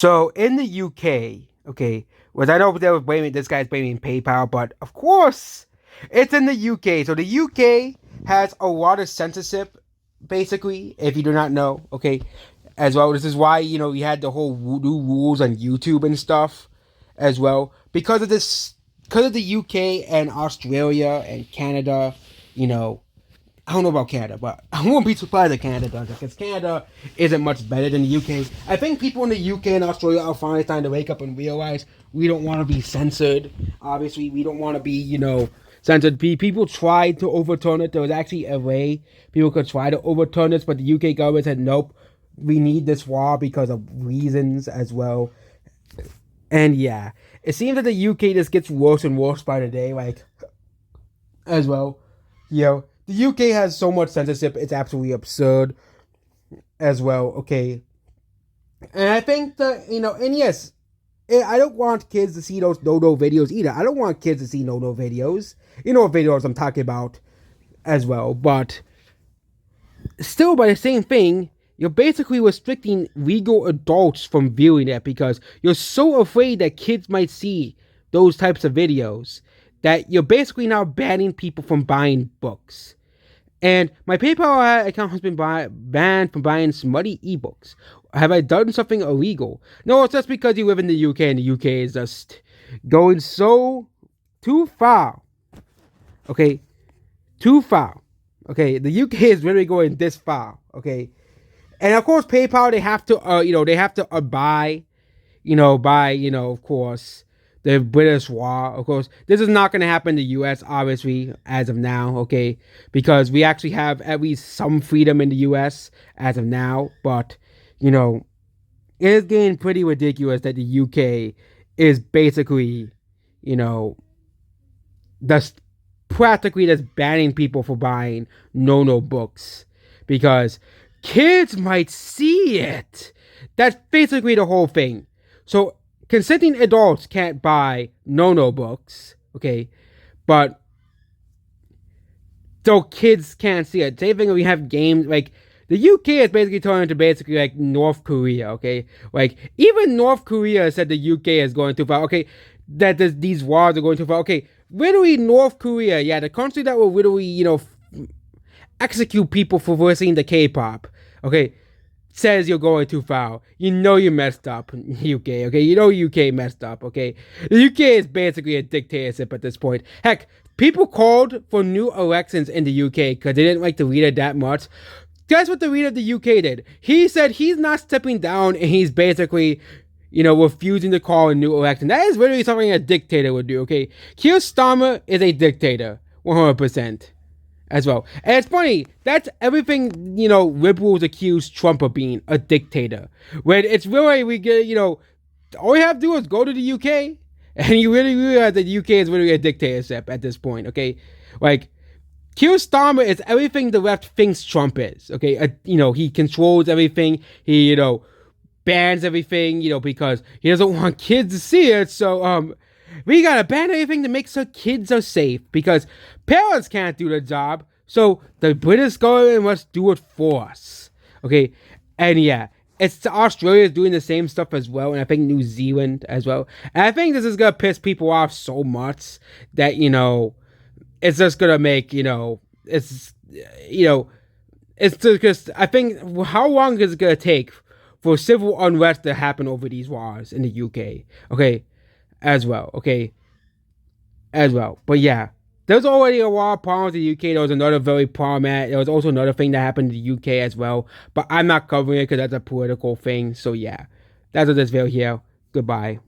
So in the UK, okay, which I know they were blaming this guy's blaming PayPal, but of course it's in the UK. So the UK has a lot of censorship, basically, if you do not know, okay, as well. This is why, you had the whole new rules on YouTube and stuff as well. Because of the UK and Australia and Canada, you know, I don't know about Canada, but I won't be surprised if Canada does it because Canada isn't much better than the UK. I think people in the UK and Australia are finally starting to wake up and realize we don't want to be censored. Obviously, we don't want to be, censored. People tried to overturn it. There was actually a way people could try to overturn this, but the UK government said nope. We need this law because of reasons as well. And yeah, it seems that the UK just gets worse and worse by the day. Like as well. The UK has so much censorship, it's absolutely absurd as well. Okay. And I think that, and yes, I don't want kids to see those no videos either. I don't want kids to see no videos. You know what videos I'm talking about as well. But still, by the same thing, you're basically restricting legal adults from viewing it because you're so afraid that kids might see those types of videos that you're basically now banning people from buying books. And my PayPal account has been banned from buying smutty ebooks. Have I done something illegal? No, it's just because you live in the UK and the UK is just going so too far. Okay? Too far. Okay? The UK is really going this far. Okay? And of course, PayPal, they have to, they have to buy, of course, the British law. Of course, this is not going to happen in the U.S., obviously, as of now, okay? Because we actually have at least some freedom in the U.S. as of now. But, it is getting pretty ridiculous that the UK is basically, just practically just banning people for buying no books. Because kids might see it. That's basically the whole thing. So consenting adults can't buy no books, okay? But so kids can't see it. Same thing we have games like the UK is basically turning into basically like North Korea, okay? Like even North Korea said the UK is going too far, okay? That these wars are going too far, okay? Literally North Korea, yeah, the country that will literally, execute people for listening to K-pop, okay? Says you're going too far. You messed up, UK, okay? UK messed up, okay? The UK is basically a dictatorship at this point. Heck, people called for new elections in the UK because they didn't like the leader that much. Guess what the leader of the UK did? He said he's not stepping down and he's basically, refusing to call a new election. That is literally something a dictator would do, okay? Keir Starmer is a dictator, 100%. As well. And it's funny, that's everything, liberals accuse Trump of being a dictator. When it's really, we get, all you have to do is go to the UK, and you really realize that the UK is really a dictatorship at this point, okay? Like, Keir Starmer is everything the left thinks Trump is, okay? He controls everything, he, bans everything, because he doesn't want kids to see it, so, we gotta ban everything to make sure kids are safe because parents can't do the job. So the British government must do it for us. Okay. And yeah, it's Australia is doing the same stuff as well. And I think New Zealand as well. And I think this is gonna piss people off so much that, it's just gonna make, it's just, I think, how long is it gonna take for civil unrest to happen over these wars in the UK? Okay. As well, okay? As well. But yeah, there's already a lot of problems in the UK. There was another very problematic. There was also another thing that happened in the UK as well. But I'm not covering it because that's a political thing. So yeah, that's what this video here. Goodbye.